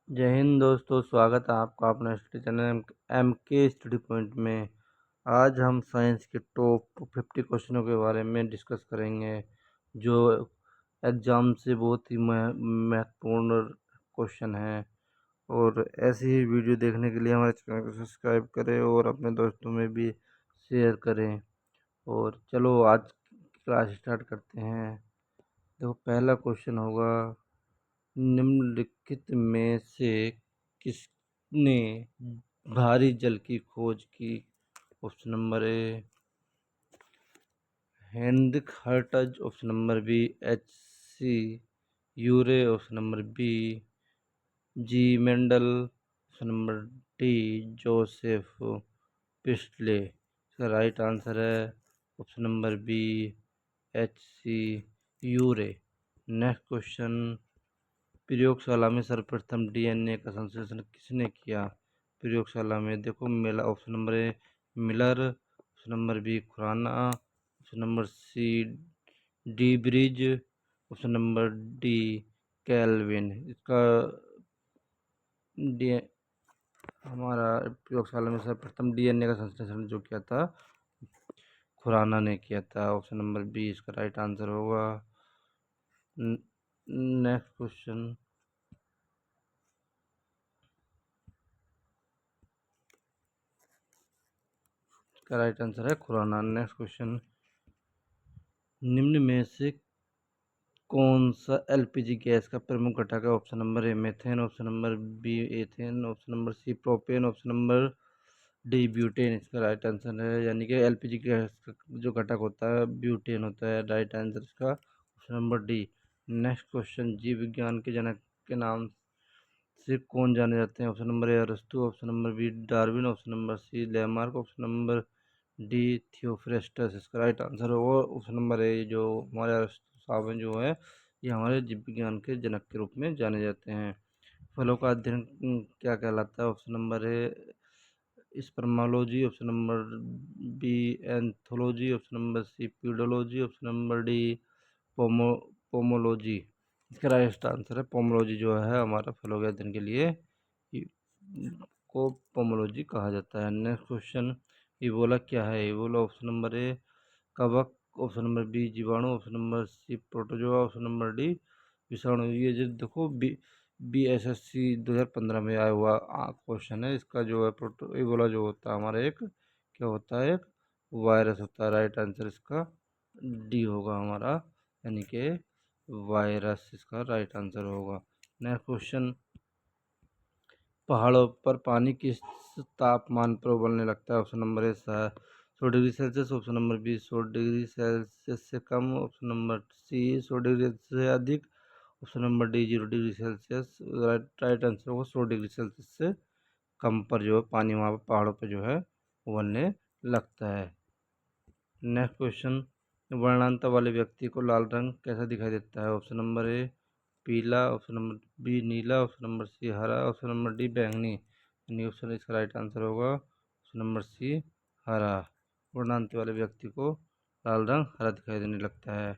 जय हिंद दोस्तों, स्वागत है आपका अपने स्टडी चैनल एम के स्टडी पॉइंट में। आज हम साइंस के टॉप 50 क्वेश्चनों के बारे में डिस्कस करेंगे जो एग्ज़ाम से बहुत ही महत्वपूर्ण क्वेश्चन हैं। और ऐसी ही वीडियो देखने के लिए हमारे चैनल को सब्सक्राइब करें और अपने दोस्तों में भी शेयर करें। और चलो आज की क्लास स्टार्ट करते हैं। देखो, पहला क्वेश्चन होगा, निम्नलिखित में से किसने भारी जल की खोज की? Option number A Heinrich Hertz, option number B H.C. Urey, option number B G Mendel, option number D Joseph Priestley. इसका राइट आंसर है option number B H.C. Urey. Next question, प्रयोगशाला में सर्वप्रथम डीएनए का संश्लेषण किसने किया? प्रयोगशाला में देखो, मिला option number A Miller, option number B Khurana, option number C D Bridge, option number D Calvin. इसका डी हमारा प्रयोगशाला में सर्वप्रथम डीएनए का संश्लेषण जो किया था, खुराना ने किया था। ऑप्शन नंबर बी इसका राइट आंसर होगा। नेक्स्ट क्वेश्चन, का राइट आंसर है खुराना। नेक्स्ट क्वेश्चन, निम्न में से कौन सा एलपीजी गैस का प्रमुख घटक है? Option number A methane, option number B ethane, option number C propane, option number D butane. इसका राइट आंसर है, यानी कि एलपीजी गैस का जो घटक होता है ब्यूटेन होता है। राइट आंसर इसका option number D. Next question, जीव विज्ञान के जनक के नाम से कौन जाने जाते हैं? ऑप्शन नंबर ए अरस्तु, option number B Darwin, option number C Lamarck, option number D Theophrastus. इसका राइट आंसर होगा ऑप्शन नंबर ए, जो हमारे अरस्तु साहब हैं जो है, ये हमारे जीव विज्ञान के जनक के रूप में जाने जाते हैं। फलों का अध्ययन क्या कहलाता है? Option number A spermology, option number B anthology, option number C pedology, option number D pomo pomology. इसका राइट आंसर है पोमोलॉजी, जो है हमारा फलों के अध्ययन के लिए को पोमोलॉजी कहा जाता है। नेक्स्ट क्वेश्चन, इबोला क्या है? इबोला ऑप्शन नंबर ए कवक, ऑप्शन नंबर बी जीवाणु, option number C protozoa, option number D विषाणु। ये जो देखो BSSC 2015 में आया हुआ क्वेश्चन है। इसका जो है प्रोटो इबोला जो होता है हमारा एक क्या होता है, एक वायरस होता है। राइट आंसर इसका डी होगा हमारा, यानी कि वायरस इसका राइट आंसर होगा। नेक्स्ट क्वेश्चन, पहाड़ों पर पानी किस तापमान पर उबलने लगता है? Option number A 100 degree Celsius, option number B 100 degree Celsius से कम, ऑप्शन नंबर सी 100 डिग्री से अधिक, option number D 0 degree Celsius. Right answer होगा 100 डिग्री सेल्सियस से कम पर जो है पानी वहाँ पर पहाड़ों पर जो है उबलने लगता है। नेक्स्ट क्वेश्चन, वर्णांतर वाले व्यक्ति को लाल रंग कैसा दिखाई देता है? ऑप्शन नंबर ए पीला, ऑप्शन नंबर बी नीला, ऑप्शन नंबर सी हरा, ऑप्शन नंबर डी बैंगनी। यानी ऑप्शन इसका राइट आंसर होगा ऑप्शन नंबर सी हरा। वर्णांतर वाले व्यक्ति को लाल रंग हरा दिखाई देने लगता है।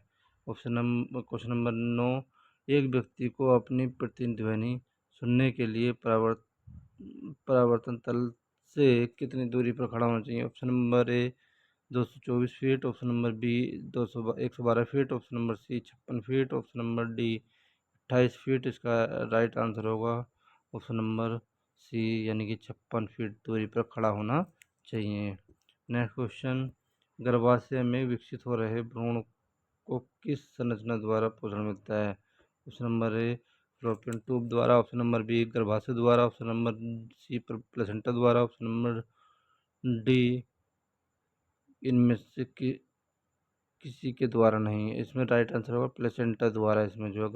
क्वेश्चन नंबर 9, एक व्यक्ति को अपनी प्रतिध्वनि सुनने के लिए परावर्तन तल से कितनी दूरी पर खड़ा होना चाहिए? Option number A 224 feet, option number B 112 feet, option number C 56 feet, option number D 28 feet. इसका राइट आंसर होगा ऑप्शन नंबर सी, यानी कि 56 फीट दूरी पर खड़ा होना चाहिए। नेक्स्ट क्वेश्चन, गर्भाशय में विकसित हो रहे भ्रूण को किस संरचना द्वारा पोषण मिलता है? ऑप्शन नंबर ए फ्लोपियन ट्यूब द्वारा, ऑप्शन नंबर बी गर्भाशय द्वारा, ऑप्शन नंबर सी प्लेसेंटा द्वारा, ऑप्शन नंबर डी इनमें से किसी के द्वारा नहीं। इसमें राइट आंसर होगा प्लेसेंटा द्वारा। इसमें जो है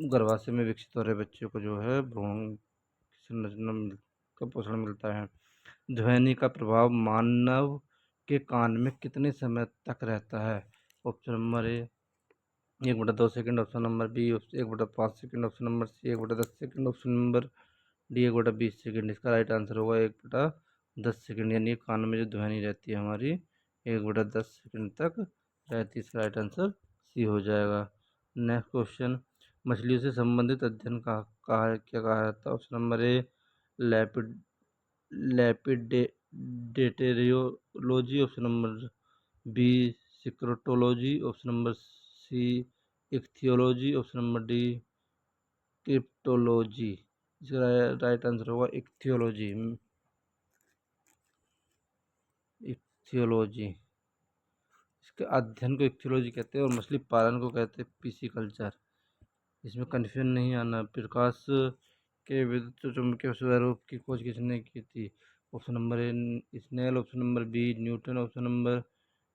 गर्भाशय में विकसित हो रहे बच्चे को जो है भ्रूण की संरचना का पोषण मिलता है। ध्वनि का प्रभाव मानव के कान में कितने समय तक रहता है? Option number A 1/2 second, option number B 1/5 second, option number C 1/10 second, option number D 1/20 second. इसका राइट आंसर होगा 1/10 सेकंड, यानी कान में जो ध्वनि रहती है हमारी 1/10 सेकंड तक रहती है। इसका राइट आंसर सी हो जाएगा। नेक्स्ट क्वेश्चन, मछलियों से संबंधित अध्ययन क्या कहा जाता है? Option number A lepid lepidopterology, option number B सिक्रोटोलॉजी, option number C ichthyology, option number D cryptology. इसका राइट आंसर होगा इक्थियोलॉजी। इक्थियोलॉजी, इसके अध्ययन को इक्थियोलॉजी कहते हैं और मछली पालन को कहते हैं पिसीकल्चर। इसमें कन्फ्यूजन नहीं आना। प्रकाश के विद्युत चुम्बकीय स्वरूप की खोज किसने की थी? Option number A Snell, option number B Newton, option number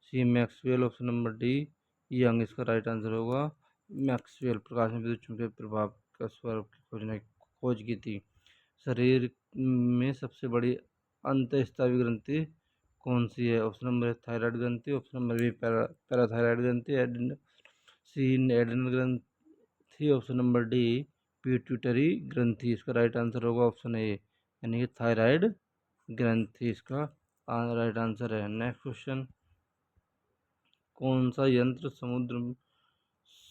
C Maxwell, option number D Young. इसका राइट आंसर होगा मैक्सवेल। प्रकाश में विद्युत चुम्बकीय प्रभाव का स्वरूप की खोज की थी। शरीर में सबसे बड़ी अंतःस्रावी ग्रंथि कौन सी है? ऑप्शन नंबर ए थायराइड ग्रंथि, ऑप्शन नंबर बी पैराथायराइड ग्रंथि, सी एड्रिनल ग्रंथि, ऑप्शन नंबर डी पिट्यूटरी ग्रंथि। इसका राइट आंसर होगा ऑप्शन ए यानी कि थायराइड ग्रंथि इसका राइट आंसर है। नेक्स्ट क्वेश्चन, कौन सा यंत्र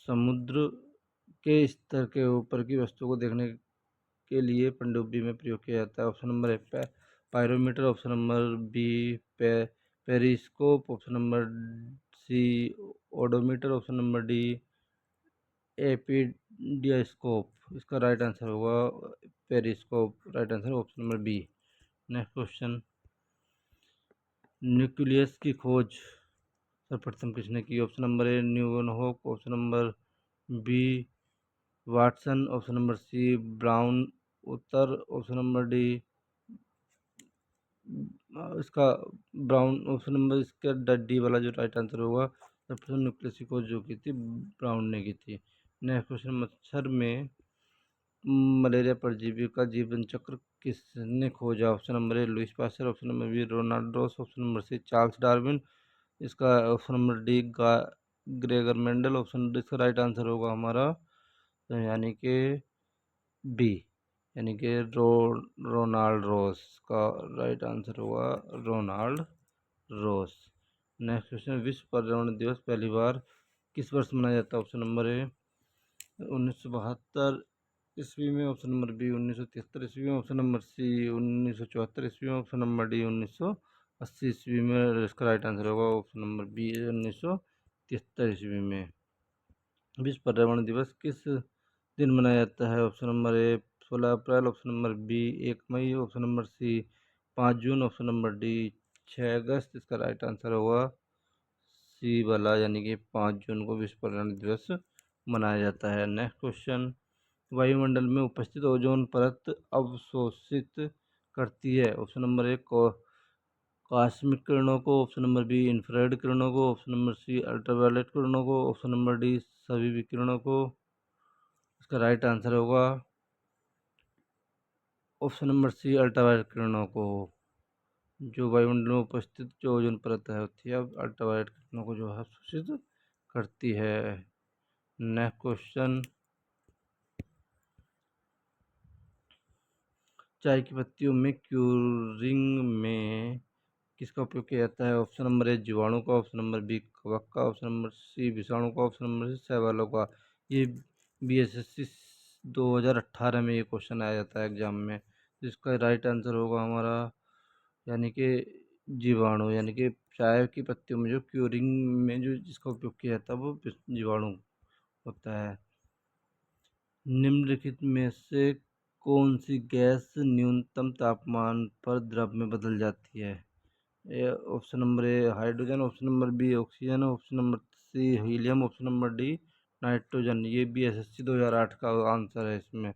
समुद्र के स्तर के ऊपर की वस्तु को देखने के लिए पनडुब्बी में प्रयोग किया जाता है? Option number A pyrometer, option number B periscope, option number C odometer, option number D epidiascope. इसका राइट आंसर होगा periscope. Right answer option number B. Next question, nucleus की खोज सर्वप्रथम किसने की? Option number A Leeuwenhoek, option number B Watson, option number C Brown उत्तर, option number D इसका Brown. Option number इसका डी वाला जो राइट आंसर होगा सबसे न्यूक्लियस की खोज जो की थी ब्राउन ने की थी। नेक्स्ट क्वेश्चन, मच्छर में मलेरिया परजीवी का जीवन चक्र किसने खोजा? Option number A Louis Pasteur, option number B Ronald Ross, option number C Charles Darwin. इसका option number D Gregor Mendel. Option इसका राइट आंसर होगा हमारा यानी कि बी यानी कि रोनाल्ड रोस का राइट आंसर होगा रोनाल्ड रोस। नेक्स्ट क्वेश्चन, विश्व पर्यावरण दिवस पहली बार किस वर्ष मनाया जाता है? ऑप्शन नंबर ए 1972 ईस्वी में, ऑप्शन नंबर बी 1973 ईस्वी में, ऑप्शन नंबर सी 1974 ईस्वी में, ऑप्शन नंबर डी 1980 ईस्वी में। इसका राइट आंसर होगा ऑप्शन नंबर बी 1973 ईस्वी में। विश्व पर्यावरण दिवस किस दिन मनाया जाता है? ऑप्शन नंबर ए 16 अप्रैल, ऑप्शन नंबर बी 1 मई, ऑप्शन नंबर सी 5 जून, ऑप्शन नंबर डी 6 अगस्त। इसका राइट आंसर होगा सी वाला यानी कि 5 जून को विश्व पर्यावरण दिवस मनाया जाता है। नेक्स्ट क्वेश्चन, वायुमंडल में उपस्थित ओजोन परत अवशोषित करती है? ऑप्शन नंबर ए कॉस्मिक किरणों को, ऑप्शन नंबर बी इंफ्रारेड किरणों को, ऑप्शन नंबर सी अल्ट्रावायलेट किरणों को, ऑप्शन नंबर डी सभी विकिरणों को। इसका राइट आंसर होगा ऑप्शन नंबर सी अल्ट्रावायलेट किरणों को। जो वायुमंडल में उपस्थित जो ओजोन परत है होती है अल्ट्रावायलेट किरणों को जो है अवशोषित करती है। नेक्स्ट क्वेश्चन, चाय की पत्तियों में क्यूरिंग में किसका उपयोग किया जाता है? ऑप्शन नंबर ए जीवाणु का, ऑप्शन नंबर बी कवक का, ऑप्शन नंबर सी विषाणु का, ऑप्शन नंबर सी शैवालों का। ये बीएसएससी 2018 में ये क्वेश्चन आया जाता है एग्जाम में। जिसका राइट आंसर होगा हमारा यानी कि जीवाणु यानी कि चाय की पत्तियों में जो क्यूरिंग में जो जिसका उपयोग किया जाता है वो जीवाणु होता है। निम्नलिखित में से कौन सी गैस न्यूनतम तापमान पर द्रव में बदल जाती है? Option number A hydrogen, option number B oxygen, option number C helium, option number D nitrogen. ये भी एसएससी 2008 का आंसर है इसमें।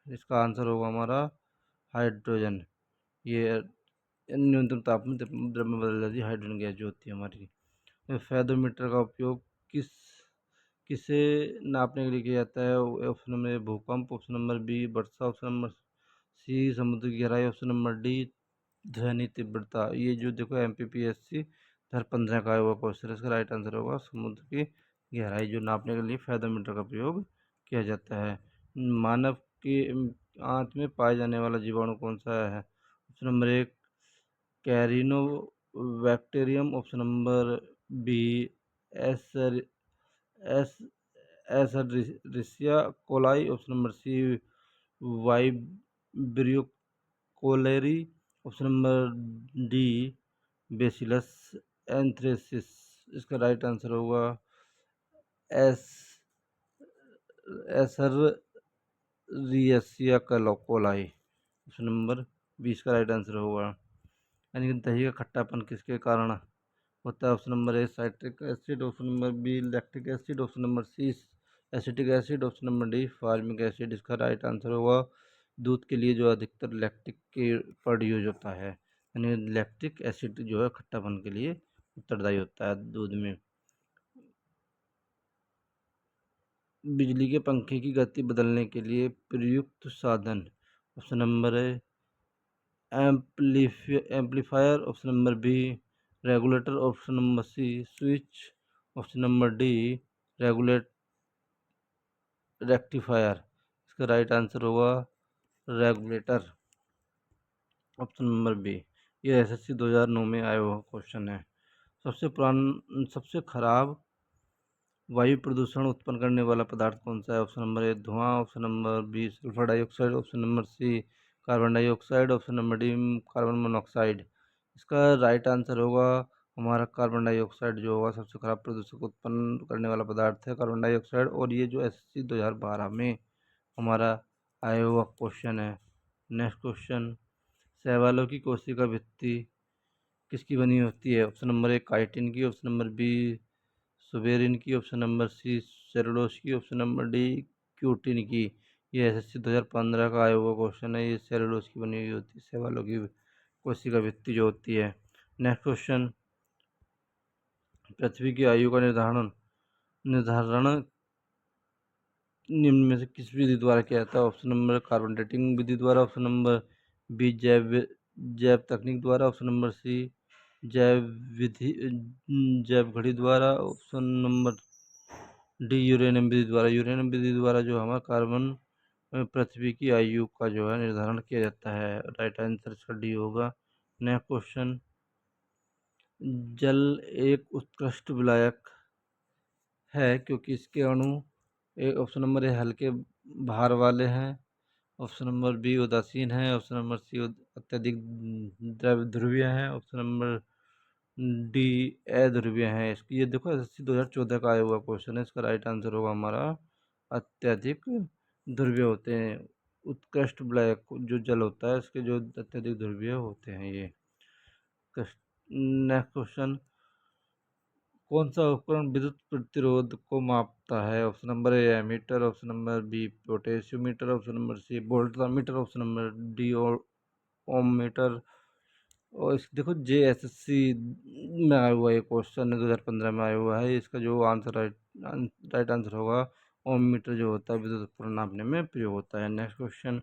इसका आंसर होगा हमारा हाइड्रोजन। ये न्यूनतम तापमान द्रव में बदल जाती है हाइड्रोजन गैस जो होती है हमारी। फेदोमीटर का उपयोग किसे नापने के लिए किया जाता है? ऑप्शन नंबर ए भूकंप, ऑप्शन नंबर बी वर्षा, ऑप्शन नंबर सी समुद्र की गहराई, ऑप्शन नंबर डी ध्वनि तीव्रता। ये जो देखो एमपीपीएससी 2015 का आया हुआ क्वेश्चन है। इसका राइट आंसर होगा समुद्र की गहराई जो नापने के लिए फेदोमीटर का प्रयोग किया जाता है। मानव की आंत में पाए जाने वाला जीवाणु कौन सा है? ऑप्शन नंबर एक Corynebacterium, option number B S S Escherichia coli, option number C Vibrio cholerae, option number D Bacillus anthracis. इसका राइट आंसर होगा S Escherichia coli, option number 20 का राइट आंसर होगा। यानी कि दही का खट्टापन किसके कारण होता है? Option number A citric acid, option number B lactic acid, option number C acetic acid, option number D formic acid. इसका राइट आंसर होगा दूध के लिए जो अधिकतर लैक्टिक के वर्ड यूज होता है, यानी लैक्टिक एसिड जो है खट्टापन के लिए उत्तरदायी होता है दूध में। बिजली के पंखे की गति बदलने के लिए प्रयुक्त साधन, option number A amplifier, option number B regulator, option number C switch, option number D regulate rectifier. इसका राइट आंसर होगा रेगुलेटर, ऑप्शन नंबर बी। ये एसएससी 2009 में आया हुआ क्वेश्चन है। सबसे खराब वायु प्रदूषण उत्पन्न करने वाला पदार्थ कौन सा है? ऑप्शन नंबर ए धुआं, option number B sulphur dioxide, option number C carbon dioxide, option number D carbon monoxide. इसका राइट आंसर होगा हमारा कार्बन डाइऑक्साइड जो होगा सबसे खराब प्रदूषक उत्पन्न करने वाला पदार्थ है कार्बन डाइऑक्साइड। और ये जो एसएससी 2012 में हमारा आया हुआ क्वेश्चन है। नेक्स्ट क्वेश्चन, शैवालों की कोशिका भित्ति किसकी बनी होती है? ऑप्शन नंबर ए काइटिन की, ऑप्शन नंबर बी सुबेरिन की, ऑप्शन नंबर सी सेलुलोज की, ऑप्शन नंबर डी क्यूटिन की। ये एसएससी 2015 का आया हुआ क्वेश्चन है। ये सेलुलोज की बनी हुई होती है शैवालों की कोशिका भित्ति जो होती है। नेक्स्ट क्वेश्चन, पृथ्वी की आयु का निर्धारण निर्धारण निम्न में से किस विधि द्वारा किया जाता है? ऑप्शन नंबर कार्बन डेटिंग विधि द्वारा, ऑप्शन नंबर बी जैव तकनीक द्वारा, ऑप्शन नंबर सी जैव विधि जैव घड़ी द्वारा, ऑप्शन नंबर डी यूरेनियम विधि द्वारा। यूरेनियम विधि द्वारा जो हमारा कार्बन पृथ्वी की आयु का जो है निर्धारण किया जाता है। राइट आंसर इसका डी होगा। नेक्स्ट क्वेश्चन, जल एक उत्कृष्ट विलायक है क्योंकि इसके अणु ऑप्शन नंबर ए हल्के भार वाले हैं, ऑप्शन नंबर बी उदासीन है, ऑप्शन नंबर सी अत्यधिक ध्रुवीय है, ऑप्शन नंबर डी अध्रुवीय है। इसकी ये देखो एसएससी 2014 का आया हुआ क्वेश्चन है। इसका राइट आंसर होगा हमारा अत्यधिक ध्रुवीय होते हैं। उत्कृष्ट ब्लैक जो जल होता है इसके जो अत्यधिक ध्रुवीय होते हैं ये। नेक्स्ट क्वेश्चन, कौन सा उपकरण विद्युत प्रतिरोध को मापता है? Option number A ammeter, option number B potentiometer, option number C voltmeter, option number D ohm meter. और इस देखो जेएसएससी में आया हुआ ये क्वेश्चन 2015 में आया हुआ है। इसका जो आंसर राइट आंसर होगा ओम मीटर जो होता है विद्युत उपकरण नापने में प्रयोग होता है। नेक्स्ट क्वेश्चन,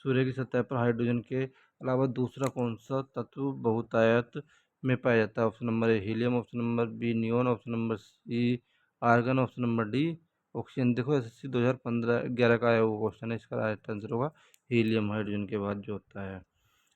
सूर्य की सतह पर हाइड्रोजन के अलावा दूसरा कौन सा तत्व बहुतायत में पाया जाता है? Option number A helium, option number B neon, option number C argon, option number D oxygen. देखो एसएससी 2011 का आया हुआ क्वेश्चन है। इसका राइट आंसर होगा हीलियम, हाइड्रोजन के बाद जो होता है।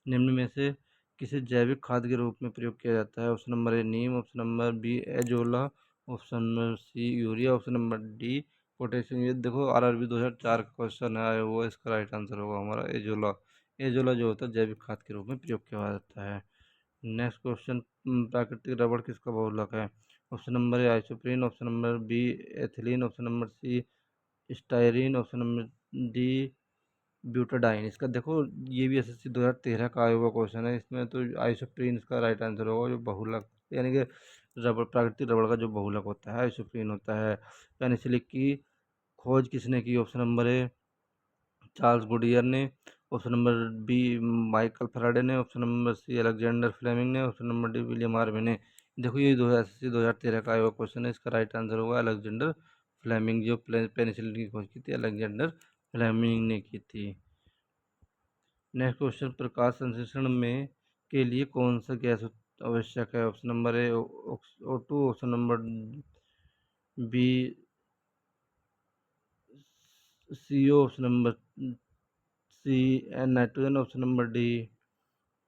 निम्न में से किसे जैविक खाद के रूप में प्रयोग किया जाता है? ऑप्शन नंबर ए नीम, option number B azolla, option number C urea, option number D potassium. ये देखो आरआरबी 2004 का क्वेश्चन आया हुआ है। इसका राइट आंसर होगा हमारा एजोला। एजोला जो होता है जैविक खाद के रूप में प्रयोग किया जाता है। नेक्स्ट क्वेश्चन, प्राकृतिक रबड़ किसका बहुलक है? Option number A isoprene, option number B ethylene, option number C styrene, option number D butadiene. इसका देखो ये भी एसएससी 2013 का आया हुआ क्वेश्चन है। इसमें तो आइसोप्रीन इसका राइट आंसर होगा जो बहुलक यानी कि रबड़ प्राकृतिक रबड़ का जो बहुलक होता है आइसोप्रीन होता है। पेनिसिलिन की खोज किसने की? Option number A Charles Goodyear ने, option number B Michael Faraday ने, option number C Alexander Fleming ने, option number D William Harvey ने। देखो ये 2013 का आया हुआ क्वेश्चन है। इसका राइट आंसर होगा अलेक्जेंडर फ्लेमिंग। जो पेनिसिलिन की खोज की थी अलेक्जेंडर फ्लेमिंग ने की थी। नेक्स्ट क्वेश्चन, प्रकाश संश्लेषण में के लिए कौन सा गैस आवश्यक है? Option number A O2, option number B CO, option number C N nitrogen, option number D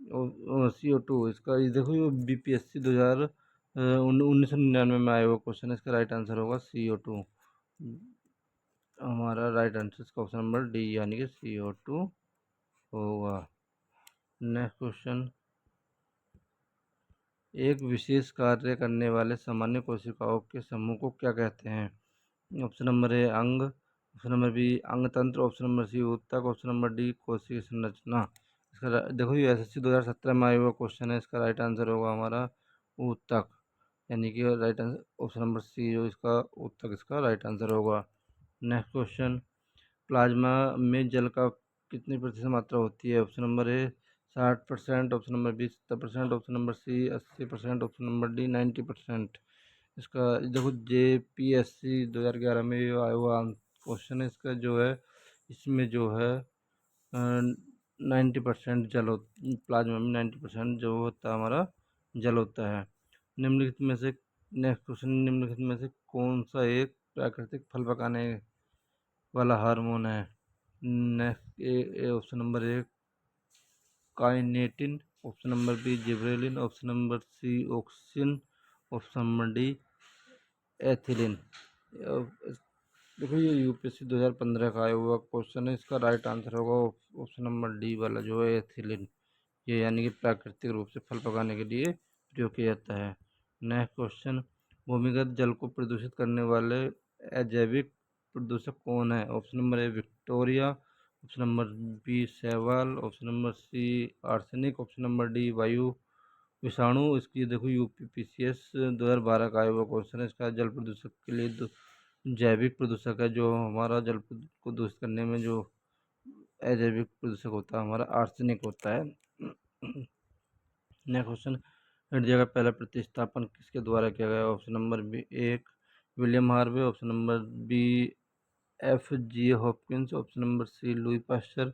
CO2। इसका ये देखो ये बीपीएससी 1999 में आया हुआ क्वेश्चन है। इसका राइट आंसर होगा CO2। हमारा राइट आंसर इसका ऑप्शन नंबर डी यानी कि CO2 होगा। नेक्स्ट क्वेश्चन, एक विशेष कार्य करने वाले सामान्य कोशिकाओं के समूह को क्या कहते हैं? ऑप्शन नंबर ए अंग, ऑप्शन नंबर बी अंग तंत्र, ऑप्शन नंबर सी ऊतक, ऑप्शन नंबर डी कोशिकीय संरचना। इसका देखो ये SSC 2017 में आया हुआ क्वेश्चन है। इसका राइट आंसर होगा हमारा ऊतक, यानी कि right answer option number C जो इसका ऊतक इसका राइट आंसर होगा। नेक्स्ट क्वेश्चन, प्लाज्मा में जल का कितनी प्रतिशत मात्रा होती है? Option number A 60%, option number B 70%, option number C 80%, option number D 90%। इसका देखो JPSC 2011 में ये आया हुआ क्वेश्चन है। इसका जो है इसमें जो है 90% जल हो, प्लाज्मा में 90% जो होता है हमारा जल होता है। निम्नलिखित में से नेक्स्ट क्वेश्चन, निम्नलिखित में से कौन सा एक प्राकृतिक फल पकाने वाला हार्मोन है? Next option number A kinetin, option number B gibberellin, option number C auxin, option number D ethylene. देखो ये UPSC 2015 का आया हुआ क्वेश्चन है। इसका राइट आंसर होगा ऑप्शन नंबर डी वाला जो है एथिलीन। ये यानी कि प्राकृतिक रूप से फल पकाने के लिए प्रयोग किया जाता है। नेक्स्ट क्वेश्चन, भूमिगत जल को प्रदूषित करने वाले अजैविक प्रदूषक कौन है? Option number A Victoria, option number B शैवाल, option number C arsenic, option number D वायु विषाणु। इसकी देखो UPPCS 2012 का आया हुआ क्वेश्चन है। इसका जल प्रदूषक के लिए जैविक प्रदूषक है जो हमारा जल को दूषित करने में जो अजैविक प्रदूषक होता है हमारा आर्सेनिक होता है। नेक्स्ट क्वेश्चन, इंडिया का पहला प्रतिस्थापन किसके द्वारा किया गया? ऑप्शन नंबर बी एक William Harvey, option number B FG Hopkins, option number C Louis Pasteur,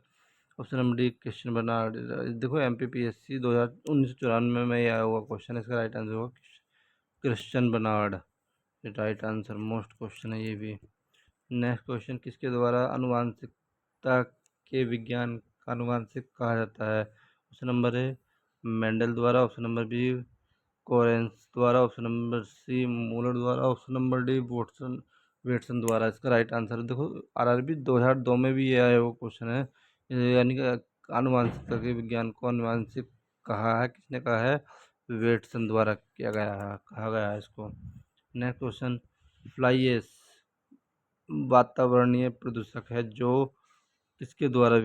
option number D Christian Barnard. देखो MPPSC 1994 में आया हुआ क्वेश्चन है। इसका राइट आंसर होगा Christian Barnard. Right answer most question है ये भी। नेक्स्ट क्वेश्चन, किसके द्वारा आनुवांशिकता के विज्ञान का आनुवांशिक कहा जाता है? ऑप्शन नंबर ए मेंडल द्वारा, ऑप्शन नंबर बी कोरेंस द्वारा, ऑप्शन नंबर सी मूलर द्वारा, ऑप्शन नंबर डी वेटसन द्वारा। इसका राइट आंसर देखो RRB 2002 में भी ये आया वो क्वेश्चन है। यानी कि आनुवांशिकता के विज्ञान को आनुवांशिक कहा है, किसने कहा है? वेटसन द्वारा किया गया है, कहा गया है इसको। नेक्स्ट क्वेश्चन, फ्लाई एश वातावरणीय प्रदूषक है जो किसके द्वारा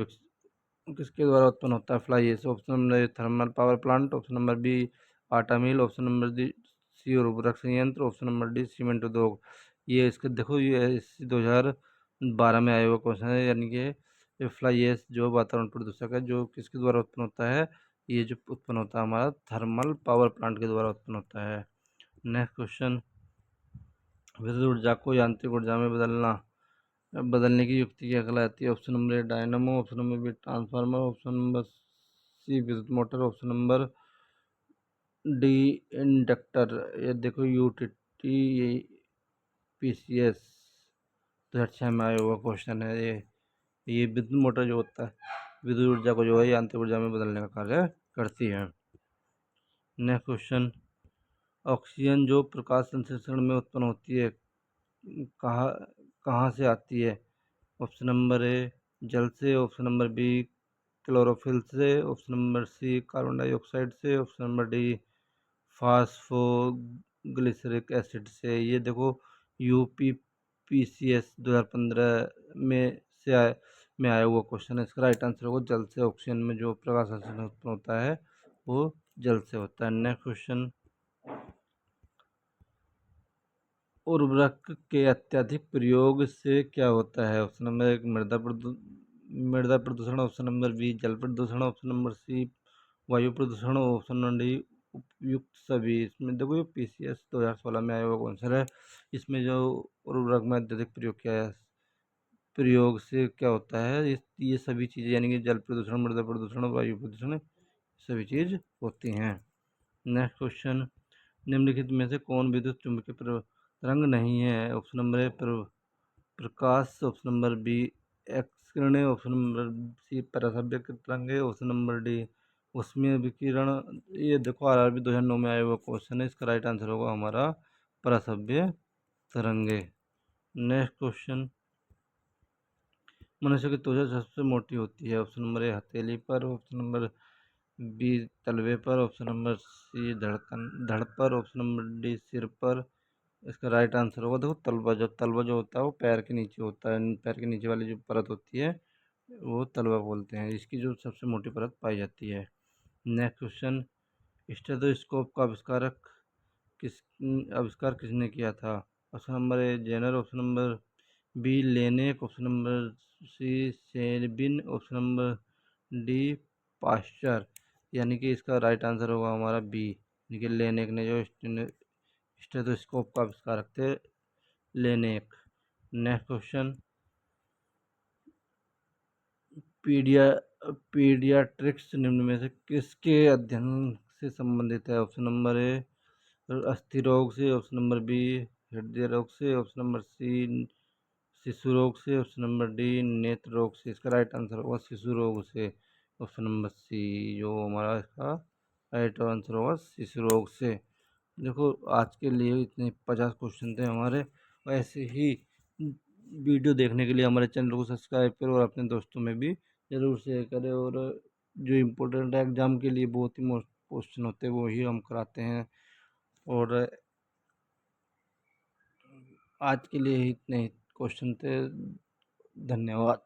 उत्पन्न होता है? Fly ash. Option number A thermal power plant, option number B आटा mill, option number D C उर्वरक संयंत्र, ऑप्शन नंबर डी सीमेंट उद्योग। ये इसके देखो ये 2012 में आया हुआ क्वेश्चन है। यानी कि फ्लाई एश जो वातावरण प्रदूषक है जो किसके द्वारा उत्पन्न होता है? ये जो उत्पन्न होता है हमारा थर्मल पावर प्लांट के द्वारा उत्पन्न होता है। नेक्स्ट क्वेश्चन, विद्युत ऊर्जा को यांत्रिक ऊर्जा में बदलने की युक्ति क्या कहलाती है? Option number A dynamo, option number B transformer, option number C विद्युत motor, option number D inductor. ये देखो UTPCS 2006 में आया हुआ क्वेश्चन है। ये विद्युत मोटर जो होता है विद्युत ऊर्जा को जो है यांत्रिक ऊर्जा में बदलने का कार्य करती है। नेक्स्ट क्वेश्चन, ऑक्सीजन जो प्रकाश संश्लेषण में उत्पन्न होती है कहाँ कहाँ से आती है? ऑप्शन नंबर ए जल से, ऑप्शन नंबर बी क्लोरोफिल से, option number C carbon dioxide से, option number D phosphoglyceric acid से। ये देखो UPPCS 2015 में आया हुआ क्वेश्चन है। इसका राइट आंसर होगा जल से। ऑक्सीजन में जो प्रकाश संश्लेषण उत्पन्न होता है वो जल से होता है। नेक्स्ट क्वेश्चन, उर्वरक के अत्यधिक प्रयोग से क्या होता है? ऑप्शन नंबर एक मृदा प्रदूषण, ऑप्शन नंबर बी जल प्रदूषण, ऑप्शन नंबर सी वायु प्रदूषण, ऑप्शन नंबर डी उपयुक्त सभी। इसमें देखो ये PCS 2016 में आया हुआ क्वेश्चन है। इसमें जो उर्वरक में अत्यधिक प्रयोग से क्या होता है? ये सभी चीज़ें यानी कि जल प्रदूषण, मृदा प्रदूषण, वायु प्रदूषण सभी चीज़ होती हैं। नेक्स्ट क्वेश्चन, निम्नलिखित में से कौन विद्युत चुम्बकीय तरंग नहीं है? ऑप्शन नंबर ए प्रकाश, ऑप्शन नंबर बी एक्स किरणें, ऑप्शन नंबर सी परासव्य तरंगे, ऑप्शन नंबर डी उष्मीय विकिरण। ये देखो RRB 2009 में आया हुआ क्वेश्चन है। इसका राइट आंसर होगा हमारा परासव्य तरंगे। नेक्स्ट क्वेश्चन, मनुष्य की त्वचा सबसे मोटी होती है? ऑप्शन नंबर ए हथेली पर, ऑप्शन नंबर बी तलवे पर, ऑप्शन नंबर सी धड़ पर, ऑप्शन नंबर डी सिर पर। इसका राइट आंसर होगा, देखो तलवा जो होता है वो पैर के नीचे होता है, पैर के नीचे वाली जो परत होती है वो तलवा बोलते हैं, इसकी जो सबसे मोटी परत पाई जाती है। नेक्स्ट क्वेश्चन, स्टेथोस्कोप का किस आविष्कार किसने किया था? Option number A Jenner, option number B Laennec, option number C Sabin, option number D Pasteur. यानी कि इसका राइट आंसर होगा हमारा बी, यानी कि लेनेक ने जो स्टेथोस्कोप का आविष्कार रखते लेनेक। नेक्स्ट क्वेश्चन, पीडिया पीडियाट्रिक्स निम्न में से किसके अध्ययन से संबंधित है? ऑप्शन नंबर ए अस्थि रोग से, ऑप्शन नंबर बी हृदय रोग से, ऑप्शन नंबर सी शिशु रोग से, ऑप्शन नंबर डी नेत्र रोग से। इसका राइट आंसर होगा शिशु रोग से, ऑप्शन नंबर सी जो हमारा इसका राइट आंसर होगा शिशु रोग से। देखो आज के लिए इतने 50 क्वेश्चन थे हमारे। ऐसे ही वीडियो देखने के लिए हमारे चैनल को सब्सक्राइब करो और अपने दोस्तों में भी ज़रूर शेयर करें। और जो इम्पोर्टेंट एग्ज़ाम के लिए बहुत ही मोस्ट क्वेश्चन होते हैं वो ही हम कराते हैं। और आज के लिए इतने क्वेश्चन थे। धन्यवाद।